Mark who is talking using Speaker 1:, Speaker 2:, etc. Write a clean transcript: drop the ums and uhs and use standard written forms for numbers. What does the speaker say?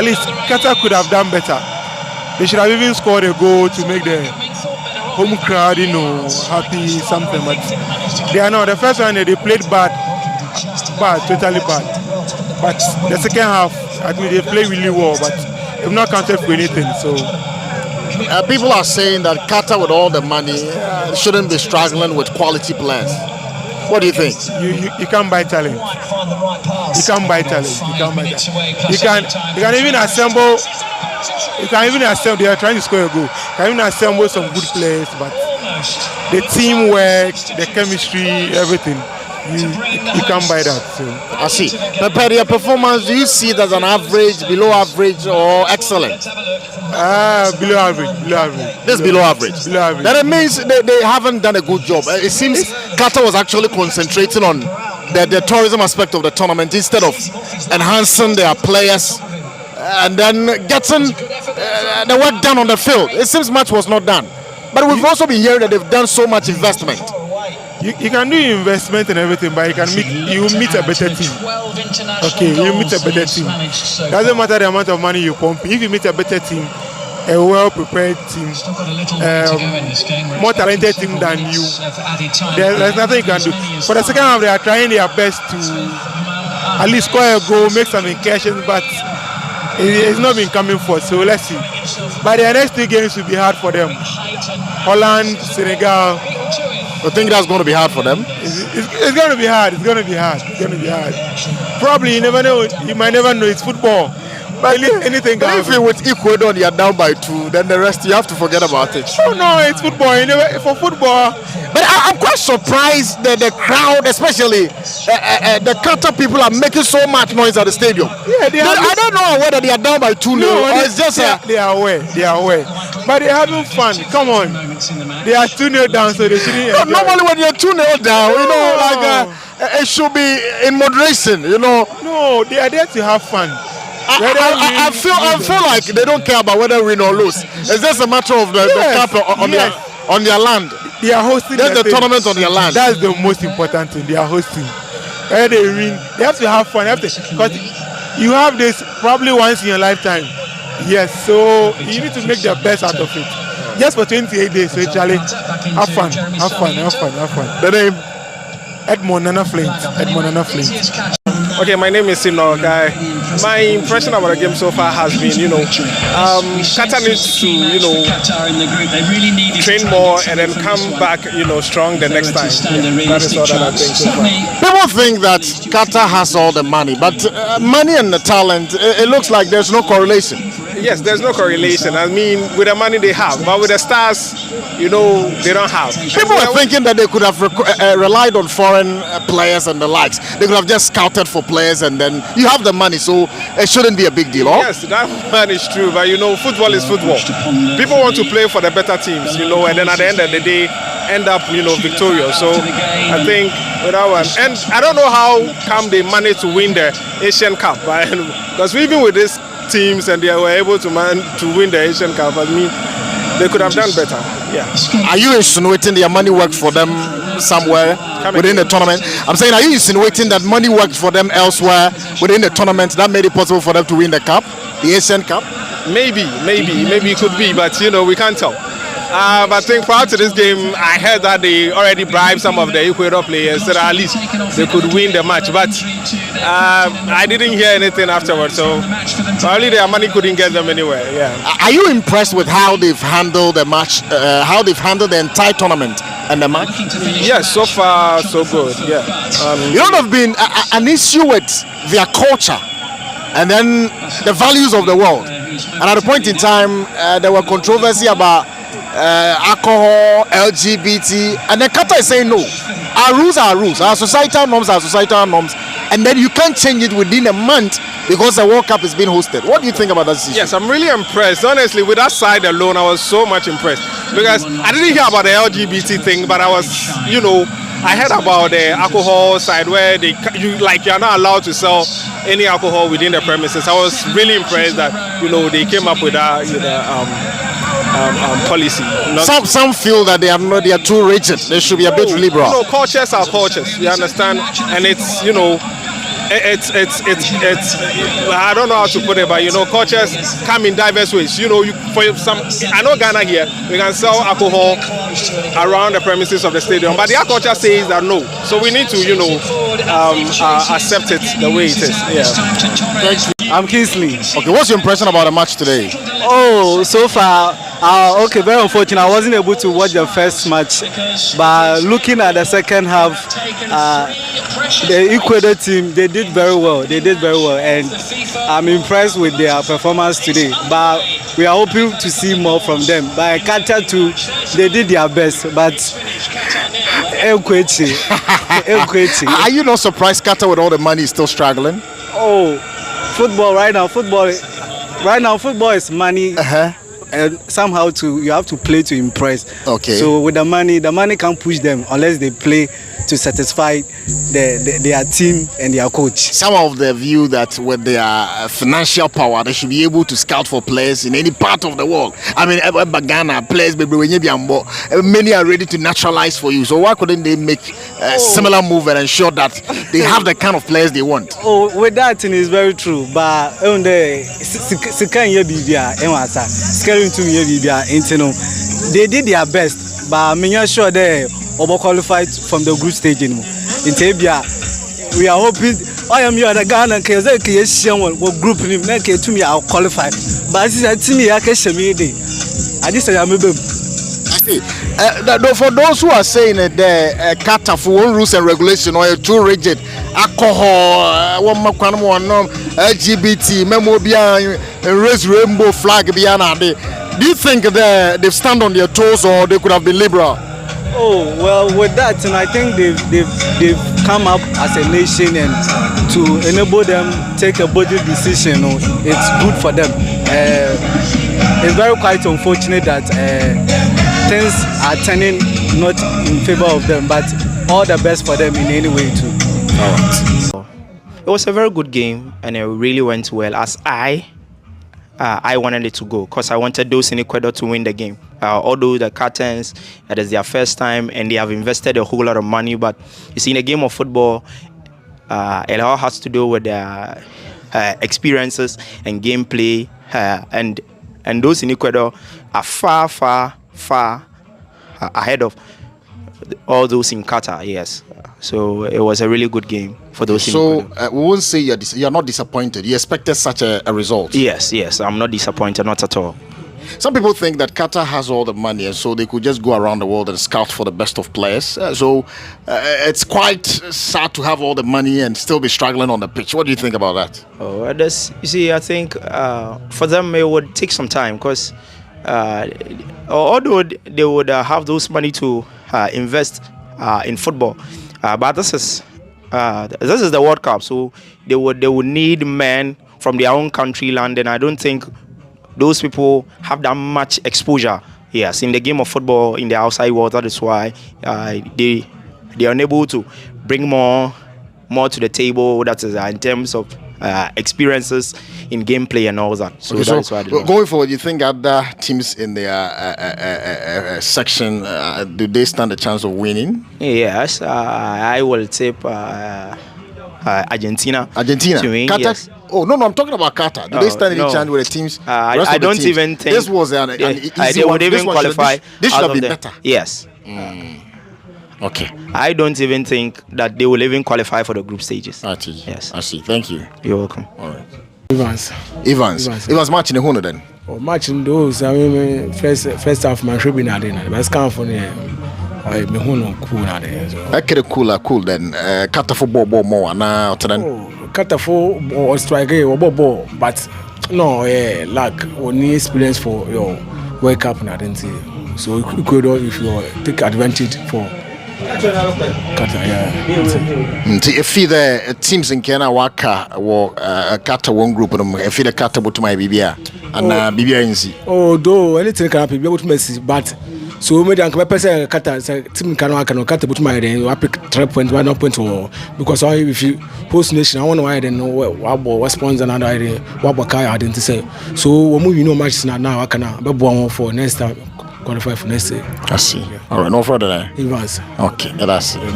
Speaker 1: At least Qatar could have done better. They should have even scored a goal to make the home crowd, happy, something. But they are not. The first one they played bad, totally bad. But the second half, I think they played really well, but they've not counted for anything. So
Speaker 2: people are saying that Qatar, with all the money, shouldn't be struggling with quality players. What do you think?
Speaker 1: You can't buy talent. You can't buy talent. You can't buy talent. You can even assemble. You can even assemble. They are trying to score a goal. You can even assemble some good players, but the teamwork, the chemistry, everything, you can't buy that. So
Speaker 2: I see. But per your performance, do you see it as an average, below average, or excellent?
Speaker 1: Below average. Below average.
Speaker 2: This below average.
Speaker 1: Below average.
Speaker 2: That means they haven't done a good job. It seems Qatar was actually concentrating on the tourism aspect of the tournament instead of enhancing their players and then getting the work done on the field. It seems much was not done. But we've also been hearing that they've done so much investment.
Speaker 1: You can do investment and everything, but you meet a better team. Okay, you meet a better team. Doesn't matter the amount of money you pump. If you meet a better team, a well-prepared team, more talented team than you, there's nothing you can do. For the second half, they are trying their best to at least score a goal, make some incursions, but it's not been coming forth. So let's see. But the next 2 games will be hard for them. Holland, Senegal.
Speaker 2: I think that's going to be hard for them.
Speaker 1: It's going to be hard. It's going to be hard. It's going to be hard. Probably you never know. You might never know. It's football. But anything can happen.
Speaker 2: If you're with Ecuador, you're down by 2, then the rest you have to forget about it.
Speaker 1: Oh no, it's football. You never for football.
Speaker 2: But I'm quite surprised that the crowd, especially the Qatar people, are making so much noise at the stadium.
Speaker 1: Yeah,
Speaker 2: I don't know whether they are down by 2
Speaker 1: no,
Speaker 2: or it's just
Speaker 1: they are aware. They are aware. But they're having fun. Come on. They are 2-0 down, so they shouldn't.
Speaker 2: Normally, when you're 2-0 down, it should be in moderation.
Speaker 1: No, they are there to have fun.
Speaker 2: I feel like they don't care about whether win or lose. It's just a matter of the cup on their land.
Speaker 1: They are hosting.
Speaker 2: That's the tournament on their land.
Speaker 1: That's the most important thing. They are hosting. Whether they win, they have to have fun. Because you have this probably once in your lifetime. Yes, so you need to make the best out of it. Just for 28 days, so actually have fun.
Speaker 2: The name?
Speaker 1: Edmond Nana Flint.
Speaker 3: Okay, my name is Sino Guy. My impression about the game so far has been, Qatar needs to, train more and then come back, strong the next time. Yeah, that is all that I think so far.
Speaker 2: People think that Qatar has all the money, but money and the talent, it looks like there's no correlation.
Speaker 3: Yes, there's no correlation. I mean, with the money they have, but with the stars, they don't have.
Speaker 2: People are thinking that they could have relied on foreign players and the likes. They could have just scouted for players, and then you have the money, so it shouldn't be a big deal.
Speaker 3: Yes, that one is true, but football is football. People want to play for the better teams, and then at the end of the day, end up, victorious. So I think with that one, and I don't know how come they managed to win the Asian Cup, because even with these teams and they were able to win the Asian Cup, I mean, they could have done better. Yeah.
Speaker 2: Are you insinuating their money worked for them somewhere within the tournament? I'm saying, are you insinuating that money worked for them elsewhere within the tournament that made it possible for them to win the cup, the Asian Cup?
Speaker 3: Maybe it could be, but we can't tell. But I think prior to this game, I heard that they already bribed some of the Ecuador players so that at least they could win the match. But I didn't hear anything afterwards, so probably their money couldn't get them anywhere. Yeah.
Speaker 2: Are you impressed with how they've handled the match, how they've handled the entire tournament and the match?
Speaker 3: Yes, so far so good. Yeah.
Speaker 2: You know, there's been an issue with their culture and then the values of the world. And at a point in time, there were controversy about alcohol, LGBT, and then Qatar is saying no. Our rules are rules, our societal norms are societal norms, and then you can't change it within a month because the World Cup is being hosted. What do you think about that situation?
Speaker 3: Yes, I'm really impressed. Honestly, with that side alone, I was so much impressed because I didn't hear about the LGBT thing, but I was, I heard about the alcohol side where you're not allowed to sell any alcohol within the premises. I was really impressed that they came up with that policy.
Speaker 2: Some feel that they are too rigid. They should be a bit liberal.
Speaker 3: Cultures are cultures. You understand, and it's I don't know how to put it, but you know, cultures come in diverse ways. You know, I know Ghana here, we can sell alcohol around the premises of the stadium, but their culture says that no. So we need to, you know, accept it the way it is. Yeah.
Speaker 2: Thank you.
Speaker 4: I'm Kingsley.
Speaker 2: Okay, what's your impression about the match today?
Speaker 4: Oh, so far, okay, very unfortunate. I wasn't able to watch the first match, but looking at the second half, the Ecuador team, they did very well. And I'm impressed with their performance today. But we are hoping to see more from them. But Qatar too, they did their best, but
Speaker 2: Are you not surprised Qatar with all the money is still struggling?
Speaker 4: Oh, football is money. And somehow you have to play to impress.
Speaker 2: Okay.
Speaker 4: So with the money can't push them unless they play to satisfy their team and their coach.
Speaker 2: Some of the view that with their financial power, they should be able to scout for players in any part of the world. I mean, Ghana players, many are ready to naturalize for you. So why couldn't they make a similar move and ensure that they have the kind of players they want?
Speaker 4: Oh, with that thing is very true. But they did their best, but I'm not sure they over-qualified from the group stage anymore. In Tabia, we are hoping I am here at the Ghana and group to me I'll qualify. But this is a team I can show me. I just say I'm a baby.
Speaker 2: For those who are saying that the Qatar for one rules and regulation or too rigid, alcohol, LGBT, memobia, raise rainbow flag, do you think they stand on their toes or they could have been liberal?
Speaker 4: Oh well, with that, and I think they've come up as a nation and to enable them take a body decision. It's good for them. It's very quite unfortunate that things are turning not in favor of them, but all the best for them in any way too.
Speaker 2: All right.
Speaker 5: It was a very good game and it really went well as I wanted it to go because I wanted those in Ecuador to win the game. Although the Qatars, it is their first time and they have invested a whole lot of money, but you see in a game of football, it all has to do with their experiences and gameplay, and those in Ecuador are far ahead of all those in Qatar. Yes, so it was a really good game for those.
Speaker 2: So we won't say you're not disappointed. You expected such a result.
Speaker 5: Yes, I'm not disappointed, not at all.
Speaker 2: Some people think that Qatar has all the money and so they could just go around the world and scout for the best of players. So it's quite sad to have all the money and still be struggling on the pitch. What do you think about that?
Speaker 5: Oh, you see, I think for them it would take some time because although they would have those money to invest in football, but this is the World Cup, so they would need men from their own country land, and I don't think those people have that much exposure. Yes, in the game of football in the outside world. That is why they are unable to bring more to the table. That is in terms of experiences in gameplay and all that. So
Speaker 2: okay,
Speaker 5: that's why
Speaker 2: going forward, you think other teams in their section do they stand a chance of winning?
Speaker 5: Yes, I will tip Argentina.
Speaker 2: Argentina,
Speaker 5: to win,
Speaker 2: Qatar.
Speaker 5: Yes.
Speaker 2: Oh no, I'm talking about Qatar. Do they stand any chance with the teams?
Speaker 5: I don't even think
Speaker 2: this was an easy
Speaker 5: they would
Speaker 2: one.
Speaker 5: even qualify.
Speaker 2: This should have been better.
Speaker 5: Yes.
Speaker 2: Okay.
Speaker 5: I don't even think that they will even qualify for the group stages.
Speaker 2: Yes. I see. Thank you.
Speaker 5: You're welcome.
Speaker 2: All right.
Speaker 1: Evans
Speaker 2: match in the Hono then.
Speaker 1: Oh, match in those. I mean, first half man should be not in. But come for the me Hono cool na there.
Speaker 2: Cool then. Qatar for ball more now.
Speaker 1: Qatar for or striker or ball, but no, like only experience for your World Cup na didn't see. So you could if you take advantage for Qatar,
Speaker 2: if the teams in Kenya waka or Qatar one group if the Qatar but my Bibia and Bibia NC.
Speaker 1: Oh, though anything can happen, be able to Messi, but so maybe I can person Qatar team can Qatar but my then you pick 3 points, 1 point or because if you host nation, I want to why then what sponsor and I what I didn't say. So we matches now I can be born for next time. Qualify for next year.
Speaker 2: I see. All right, no further there.
Speaker 1: Evans.
Speaker 2: Okay, that's it.